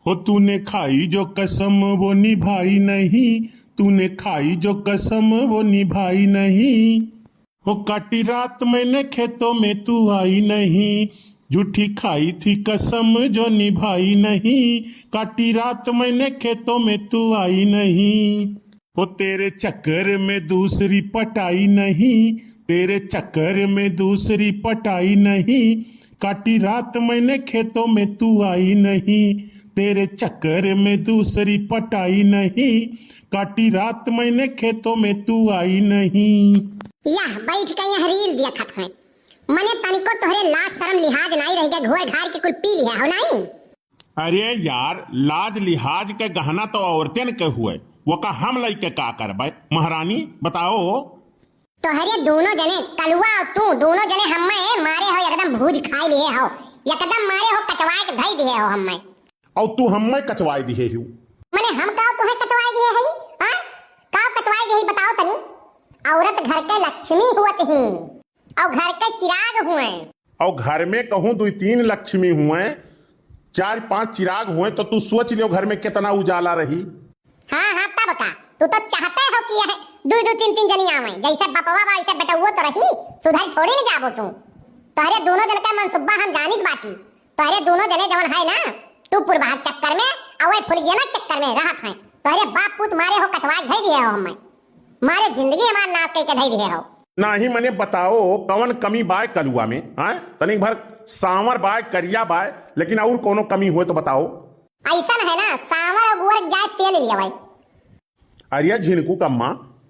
हो तूने खाई जो कसम वो निभाई नहीं, तूने खाई जो कसम वो निभाई नहीं। हो काटी रात मैंने खेतों में तू आई नहीं, झूठी खाई थी कसम जो निभाई नहीं। काटी रात मैंने खेतों में तू आई नहीं। हो तेरे चक्कर में दूसरी पटाई नहीं, तेरे चक्कर में दूसरी पटाई नहीं। काटी रात मैंने खेतों में तू आई नहीं, तेरे चक्कर में दूसरी पटाई नहीं। काटी रात मैंने खेतों में तू आई नहीं। यह बैठ के यहाँ रील देखत है, मने तनिको तोहरे लाज शर्म लिहाज नहीं रह गए, घोर घार के कुल पी लिया हो नहीं। अरे यार, लाज लिहाज के गहना तो औरतन के हुए, वो का हम लइके का करबे? महारानी बताओ। तोहरे दोनों जने कलुआ और तू दोनों जने हमें मारे हो, एकदम भूज खाई लिए हो, एकदम मारे हो, कचवाए के धई दिए हो हमें। और तू हमें कचवाई दिए हूँ? मने हम काओ तोहे कचवाई दिए हई? हां काओ कचवाई दिए बताओ तनी। औरत घर के लक्ष्मी हुवत हूँ और घर के चिराग हुए। और घर में कहूँ 2-3 लक्ष्मी हुए, 4-5 चिराग हुए, तो तू सोच लियो घर में कितना उजाला रही। हाँ तब का तू तो चाहते हो कि यह 2-2-3-3 जनी आवे, जैसे बपवा बा ऐसे बेटुओ तो रही, सुधर थोड़ी न जाबो तू। तोहरे दोनों जन का मनसुब्बा हम जानित बाटी। तोहरे दोनों जने जवन है ना, तू पुरबाह चक्कर में और फुलगिया चक्कर में रहत है। तोहरे बाप पुत मारे हो, कचवाए धई दिए हो हमें, मारे जिंदगी हमार नाश करके धई दिए हो। नहीं मने बताओ कौन कमी बाय कलुआ में? हाँ तनिक भर सांवर बाय करिया बाय, लेकिन और कोनो कमी हुए तो बताओ। ऐसा है ना, सांवर और गुवर जाए तेल लिया भाई। अरे झिनकू कम्मा,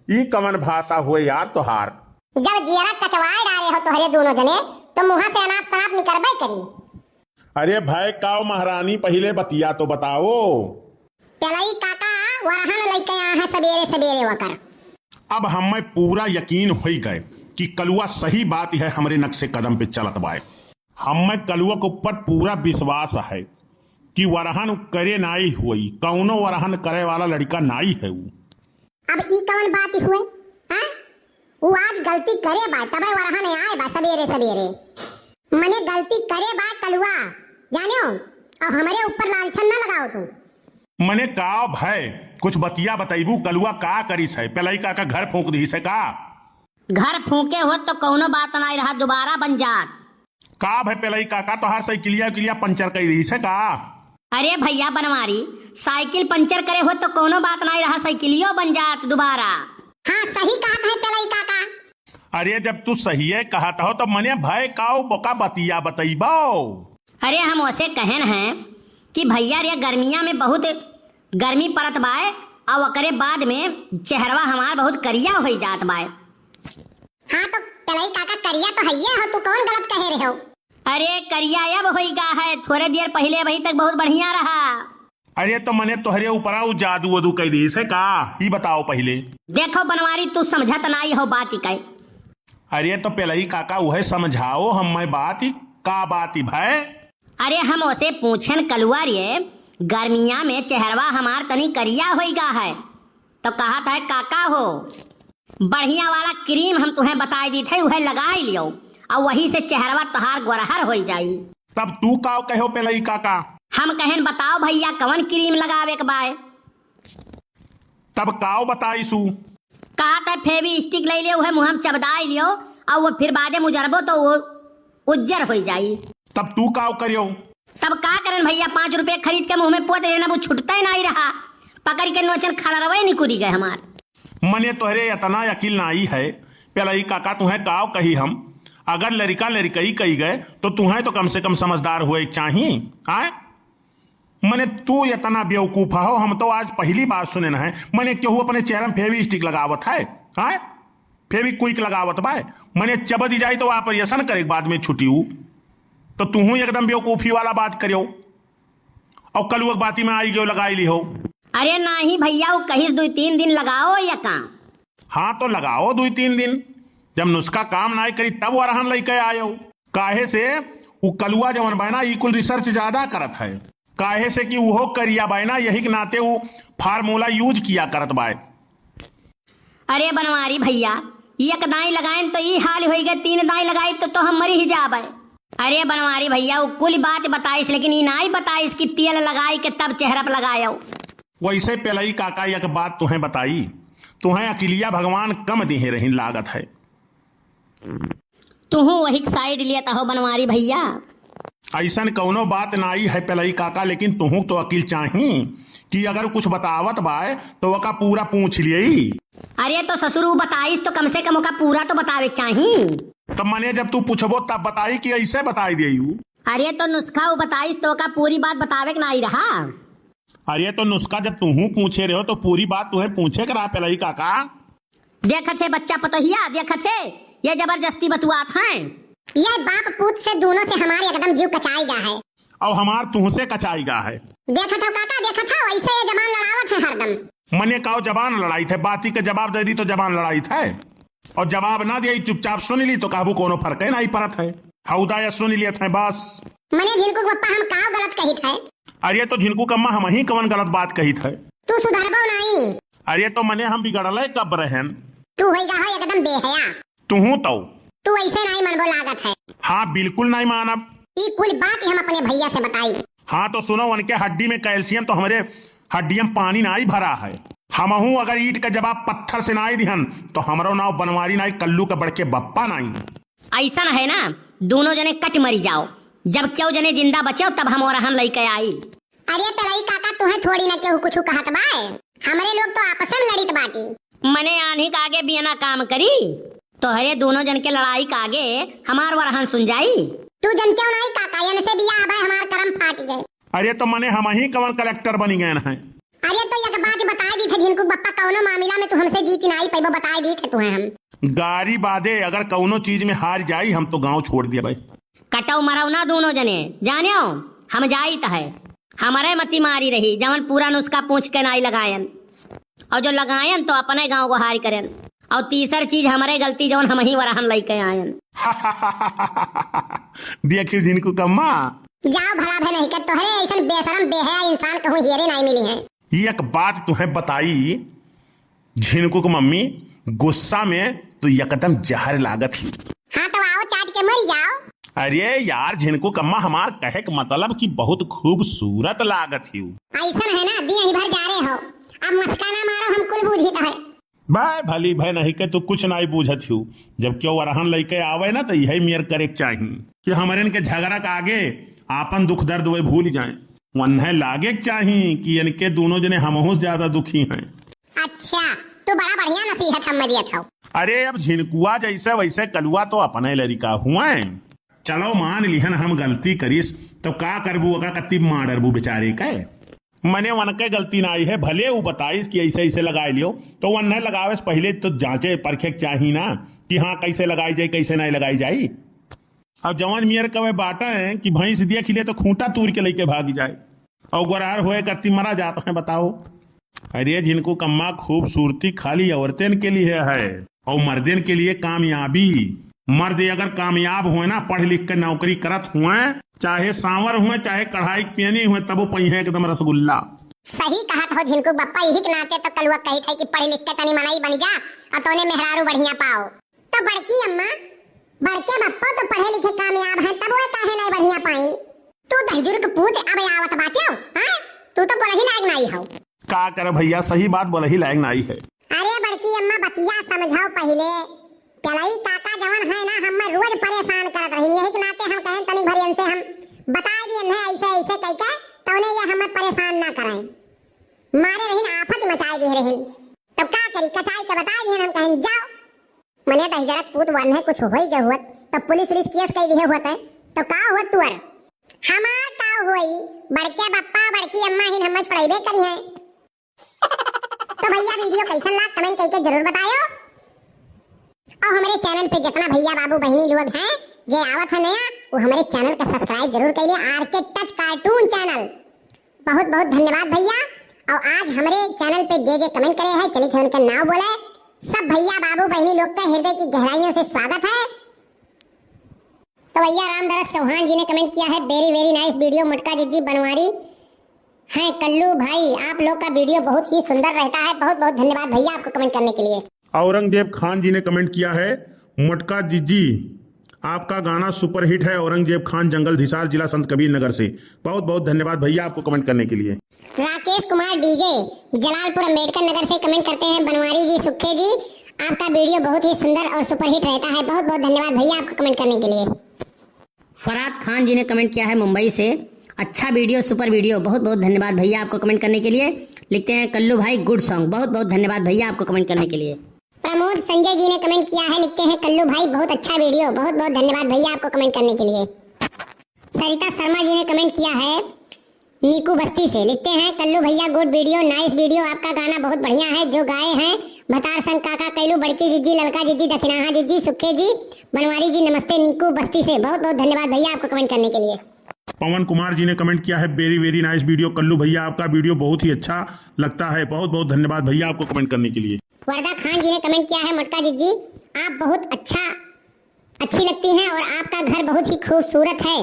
ई कवन भाषा हुए यार तोहार? जब जियरा कचवाए डाले हो तोहरे दोनों जने, तो मुंह से अनाप शनाप निकलबे करी। अरे भाई काओ महारानी, पहले बतिया तो बताओ। पेलाई काका वरहन लइके यहाँ है सवेरे सवेरे वकर। अब हमें पूरा यकीन हो गए कि कलुआ सही बात है, हमरे नक्शे कदम पे चलत बाए। हमें कलुआ के ऊपर पूरा विश्वास है कि वरहन करे नाई हुई, कौनो वरहन करे वाला लड़का नाई है वो। अब ई कौन बात हुए? हां वो आज गलती करे बा तबे वरहन आए बा सवेरे सवेरे। मने गलती करे बा कलुआ जानो, और हमारे ऊपर लालछन ना लगाओ तू। मने का भय कुछ बतिया बताइबू, कलुआ का करिस है? पेलाई का घर फूंक दी से का? घर फूके हो तो कौनो बात नहीं रहा, दोबारा बन जात। का भाई पेलाई काका तोहार साइकिलिया पंचर कर दी से का? अरे भैया बनवारी, साइकिल पंचर करे हो तो कोनो बात नहीं रहा, साइकिलियो बन जात दोबारा। हाँ सही कहत है पेलाई काका। अरे जब तू सही है कहता हो तो मने भय काओ बोका बतिया बताइबो। अरे हम उसे कहन हैं कि भैया रे गर्मिया में बहुत गर्मी पड़त बाय, और ओकरे बाद में चेहरवा हमार बहुत करिया हो जात बाय। हाँ तो पेलाई काका करिया तो हइये हो, तू कौन गलत कह रहे हो? अरे करिया अब होइगा है, थोड़े देर पहले अभी तक बहुत बढ़िया रहा। अरे तो मने तोहरे ऊपर जादू वदू कह दी से का? ही बताओ पहले। देखो बनवारी तू समझत नहीं हो बात ही। अरे तो पेलाई काका वह समझाओ हमें बात ही का बात ही भाई। अरे हम उसे पूछन कलुआ रे, गर्मिया में चेहरवा हमार तनी करिया होइगा है, तो कहा था काका हो बढ़िया वाला क्रीम हम तुम्हें बताई दी थे, वह लगाई लियो और वही से चेहरवा तोहार गोरहर हो जाई। तब तू का कहो पेलाई काका? हम कहन बताओ भैया कौन क्रीम लगावे के बाय? तब काओ बताईसू? कहा था फेवी स्टिक ले लियो, वह मुँह चबदाई लियो और वो फिर बादे मुजरबो तो वो उज्जर हो जाई। तब तू काओ करियो? तब का करन भैया, 5 रुपए खरीद के मुंह में पोत लेना, वो छुटता ही नहीं रहा, पकड़ के नोचन खड़ा रवे नहीं कुरी गए हमार। मने तोहरे इतना यकीन नहीं है पेलाई काका, तुम्हें काओ कही हम? अगर लड़का लड़कई कही गए तो तुम्हें तो कम से कम समझदार हुए चाहिए। आए मने तू इतना बेवकूफ हो, हम तो आज पहली बार सुने न है। मने केहू अपने चेहरे में फेवी स्टिक लगावत है? आए फेवी क्विक लगावत बाय, मने चबद जाए तो ऑपरेशन करे बाद में छुटी हूँ, तो तू एकदम बेवकूफी वाला बात करियो और कल बाती में आई गयो लगाई ली हो। अरे नहीं भैया, वो कहीं 2-3 दिन लगाओ या का? हाँ तो लगाओ 2-3 दिन, जब नुस्खा काम ना करी तब वरहन लेके आयो। काहे से वो कलुआ जवन बैना इकुल रिसर्च ज्यादा करत है, काहे से कि वो करिया बैना, यही के नाते वो फार्मूला यूज किया करत बाय। अरे बनवारी भैया, एक दाई लगाए तो ये हाल हो गए, 3 दाई लगाई तो हम मरी ही जाबे। अरे बनवारी भैया वो कुल बात बताइस, लेकिन ये नहीं बताइस कि तेल लगाई के तब चेहरा पर लगायो। वैसे पेलई काका एक बात तुम्हें बताई, तुम्हें अकिलिया भगवान कम दिहे रही लागत है। तुहू वही साइड लेता हो बनवारी भैया। ऐसन कौनो बात नाई है पेलई काका, लेकिन तुहू तो अकिल चाही कि अगर कुछ बतावत बाय तो वका पूरा पूछ लिये। अरे तो ससुर बताइस तो कम से कम ओका पूरा तो बतावे चाही। तब मने जब तू पूछबो तब बताई कि ऐसे बताई दियू। अरे तो नुस्खा वो बताइस तो ओका पूरी बात बतावे के नहीं रहा। अरे तो नुस्खा जब तुहू पूछे रहे हो तो पूरी बात तुम्हें पूछे करा पेलई काका। देखत है बच्चा पतोहिया, देखत है ये जबरदस्ती बतुआत हैं। ये बाप पूत से दोनों से हमारे एकदम जीव कचाई गया है। और हमार तुहसे कचाई गा है। देखा था काका, देखा था वैसे ये जबान लड़ावत है हरदम। मने काओ जबान लड़ाई थे, बाती के जवाब दे दी तो जबान लड़ाई थे, और जवाब ना दिया चुपचाप सुन ली तो काबू कोनो फर्क है नहीं परत है। हौदा या सुन लिया थे बस। मने झिनकू पप्पा हम का गलत कही थे? अरे तो झिनकू कम्मा हम ही कवन गलत बात कही थे। तू सुधरबो नहीं। अरे तो मने हम बिगड़ल कब रहन। तू होइगा हो एकदम बेहया। तुहू तो तू ऐसे नहीं मनबो लागत है। हाँ बिल्कुल नहीं मानब। ये कुल बात हम अपने भैया से बताई। हाँ तो सुनो, उनके हड्डी में कैल्शियम तो हमारे हड्डियम पानी ना ही भरा है। हमहू अगर ईट का जवाब पत्थर से ना दिहन तो हमारो नाव बनवारी नाई कल्लू का बड़के बप्पा नहीं। ऐसा है ना, दोनों जने कट मरी जाओ, जब क्यों जने जिंदा बचे तब हम और हम लेके आई। अरे पेलई काका तुम्हें थोड़ी ना केहू कुछ कहत बाय। हमारे लोग तो आपस में लड़ित बाटी। मने आन्ही का आगे बिना काम करी तो हरे दोनों जन के लड़ाई का आगे हमार वरहन सुन जाई। तू जन क्यों नहीं काका, यन से बिया भाई हमार करम फाट गए। अरे तो मने हम ही कवन कलेक्टर बनी गए हैं। अरे तो एक बात बता दी थे झिनकू बप्पा, कौनो मामला में तू हमसे जीत नहीं पैबो, बता दी थे तुम्हें हम। गारी बादे अगर कौनो चीज में हार जाई हम तो गांव छोड़ दिया भाई। कटौ मरौ ना दोनों जने, जानियो हम जाई त है। हमारे मती मारी रही जवन पूरा नुस्खा पूछ के नाई लगायन, और जो लगायन तो अपने गांव को हार करें, और तीसर चीज हमारे गलती जवन हम ही वरहन लेके आयन। देखियो जिनको कम्मा जाओ भला भे नहीं कर, तोहरे ऐसा बेशरम बेहया इंसान कहूं हेरे नहीं मिली है। एक बात तुम्हें बताई झिनकू की मम्मी, गुस्सा में तो एकदम जहर लागत ही। हाँ तो आओ चाट के मर जाओ। अरे यार झिनकू कम्मा हमार कहे का मतलब कि बहुत खूबसूरत लागत ही। ऐसा है ना, दिन ही भर जा रहे हो, अब मस्का ना मारो, हम कुल बूझी तो है। भाई भली भाई नहीं के तू कुछ नहीं बूझत हूँ। जब क्यों वरहन लेके आवे ना तो यही मेयर करे चाहिए कि हमारे इनके झगड़ा के आगे आपन दुख दर्द वे भूल जाए। वन्हे लागे चाहिए कि इनके दोनों जने हमहू ज्यादा दुखी हैं। अच्छा तो बड़ा बढ़िया नसीहत हम दिया था। अरे अब झिनकुआ जैसे वैसे कलुआ तो अपने लड़का हुआ। चलो मान लिहन हम गलती करीस तो का करबू का कत्ती मां डरबू बेचारे के। मने वन के गलती ना आई है, भले वो बताइस कि ऐसे ऐसे लगाए लियो तो वन नहीं लगावे पहले तो जांचे परखे चाहिए ना कि हाँ कैसे लगाई जाए कैसे नहीं लगाई जाए। अब जवान मियर कवे बाटा है कि भैंस दिया खिले तो खूंटा तूर के लेके भागी जाए, और गोरार हुए कत्ती मरा जाता है बताओ। अरे जिनको कम्मा खूबसूरती खाली औरतन के लिए है और मर्दन के लिए कामयाबी। मर्द अगर कामयाब हुए ना, पढ़ लिख के नौकरी करत हुए, चाहे सांवर हुए चाहे कढ़ाई पेनी हुए, तब वो पहिए एकदम रसगुल्ला। सही कहा था झिनकू बप्पा, यही के नाते तो कलुआ कही था कि पढ़ लिख के तनी मनाई बन जा और तोने मेहरारू बढ़िया पाओ। तो बड़की अम्मा बड़के बप्पा तो पढ़े लिखे कामयाब हैं, तब वो काहे नहीं बढ़िया पाई। तू दहजुर के पूत अब आवत बाटे हो, हां तू तो बोल ही लायक नहीं हो। का कर भैया, सही बात बोल ही लायक नहीं है। अरे बड़की अम्मा बतिया समझाओ पहले। चलाई काका जवन है ना, हम रोज परेशान करत रही, यही के नाते हम कहें तनी भरियन से हम बता दिए ना ऐसे ऐसे कह के तौने ये हमें परेशान ना करें, मारे रहीन आफत मचाए दे रहीन। तब का करी, कचाई के बता दिए हम कहें जाओ। मने दहजरत पूत वन है कुछ होई गए हुत तो पुलिस रिस केस कह दिए हुत है तो का हुत तुअर हमार का होई। बड़के बप्पा बड़की अम्मा हिन हम छोड़ाइबे करी है। तो भैया वीडियो कैसन लगा कमेंट करके जरूर बताओ, और हमारे चैनल पे जितना भैया बाबू बहनी लोग हैं जे आवत है नया, वो हमारे चैनल का सब्सक्राइब जरूर करिए, आरके टच कार्टून चैनल। बहुत बहुत धन्यवाद भैया। और आज हमारे चैनल पे जे कमेंट करे हैं, चलिए थे उनका नाम बोले। सब भैया बाबू बहनी लोग का हृदय की गहराइयों से स्वागत है। तो भैया रामदरस चौहान जी ने कमेंट किया है, वेरी वेरी नाइस वीडियो मुटका जिज्जी बनवारी है कल्लू भाई, आप लोग का वीडियो बहुत ही सुंदर रहता है। बहुत बहुत धन्यवाद भैया आपको कमेंट करने के लिए। औरंगजेब खान जी ने कमेंट किया है, मुटका जिज्जी आपका गाना सुपरहिट है। औरंगजेब खान, जंगल धिसार, जिला संत कबीर नगर से। बहुत बहुत धन्यवाद भैया आपको कमेंट करने के लिए। राकेश कुमार डीजे जलालपुर अम्बेडकर नगर से कमेंट करते हैं, बनवारी जी, सुखे जी, आपका वीडियो बहुत ही सुंदर और सुपरहिट रहता है। बहुत बहुत धन्यवाद भैया आपको कमेंट करने के लिए। फराद खान जी ने कमेंट किया है मुंबई से, अच्छा वीडियो, सुपर वीडियो, बहुत बहुत धन्यवाद भैया आपको कमेंट करने के लिए। लिखते हैं कल्लू भाई गुड सॉन्ग, बहुत बहुत धन्यवाद भैया आपको कमेंट करने के लिए। प्रमोद संजय जी ने कमेंट किया है, लिखते हैं कल्लू भाई बहुत अच्छा वीडियो, बहुत बहुत धन्यवाद भैया आपको कमेंट करने के लिए। सरिता शर्मा जी ने कमेंट किया है नीकू बस्ती से, लिखते हैं कल्लू भैया गुड वीडियो, नाइस वीडियो, आपका गाना बहुत बढ़िया है। जो गाए हैं भतार संग काका, कैलू, बड़की जिज्जी, ललका जिज्जी, दक्षिणाहा जिज्जी, सुखे जी, बनवारी जी, नमस्ते नीकू बस्ती से। बहुत बहुत धन्यवाद भैया आपको कमेंट करने के लिए। पवन कुमार जी ने कमेंट किया है very very nice video, Kallu भैया आपका वीडियो बहुत ही अच्छा लगता है। बहुत बहुत धन्यवाद भैया आपको कमेंट करने के लिए। वरदा खान जी ने कमेंट किया है मटका जिज्जी, आप बहुत अच्छी लगती हैं और आपका घर बहुत ही खूबसूरत है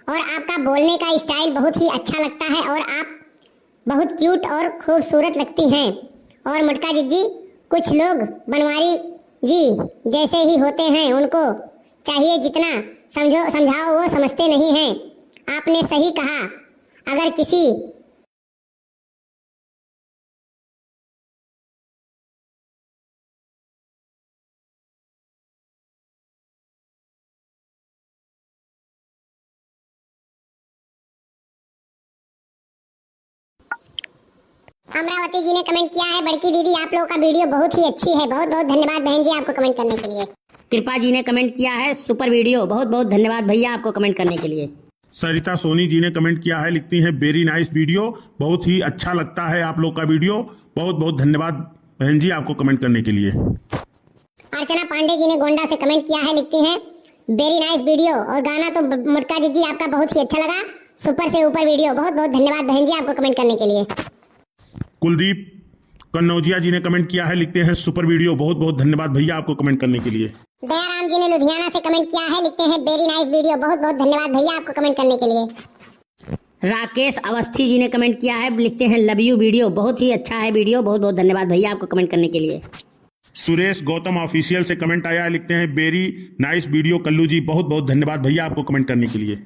और आपका बोलने का स्टाइल बहुत ही अच्छा लगता है और आप बहुत क्यूट और खूबसूरत लगती हैं। और मटका जिज्जी, कुछ लोग बनवारी जी जैसे ही होते हैं, उनको चाहिए जितना समझाओ वो समझते नहीं हैं। आपने सही कहा, अगर किसी अमरावती जी ने कमेंट किया है, बड़की दीदी आप लोगों का वीडियो बहुत ही अच्छी है। बहुत बहुत धन्यवाद बहन जी आपको कमेंट करने के लिए। कृपा जी ने कमेंट किया है सुपर वीडियो, बहुत बहुत धन्यवाद भैया आपको कमेंट करने के लिए। सरिता सोनी जी ने कमेंट किया है, लिखती हैं वेरी नाइस वीडियो, बहुत ही अच्छा लगता है आप लोग का वीडियो। बहुत बहुत धन्यवाद बहन जी आपको कमेंट करने के लिए। अर्चना पांडे जी ने गोंडा से कमेंट किया है, लिखती हैं वेरी नाइस वीडियो और गाना तो मुटका जी आपका बहुत ही अच्छा लगा, सुपर से ऊपर वीडियो। बहुत बहुत धन्यवाद बहन जी आपको कमेंट करने के लिए। कुलदीप कन्नौजिया जी ने कमेंट किया है, लिखते हैं सुपर वीडियो, बहुत बहुत धन्यवाद भैया आपको कमेंट करने के लिए। दयाराम जी ने लुधियाना से कमेंट किया है, लिखते हैं वेरी नाइस वीडियो, बहुत बहुत धन्यवाद भैया आपको कमेंट करने के लिए। राकेश अवस्थी जी ने कमेंट किया है, लिखते हैं लव यू वीडियो, बहुत ही अच्छा है वीडियो, बहुत बहुत धन्यवाद भैया आपको कमेंट करने के लिए। सुरेश गौतम ऑफिशियल से कमेंट आया है, लिखते हैं वेरी नाइस वीडियो कल्लू जी, बहुत बहुत धन्यवाद भैया आपको कमेंट करने के लिए।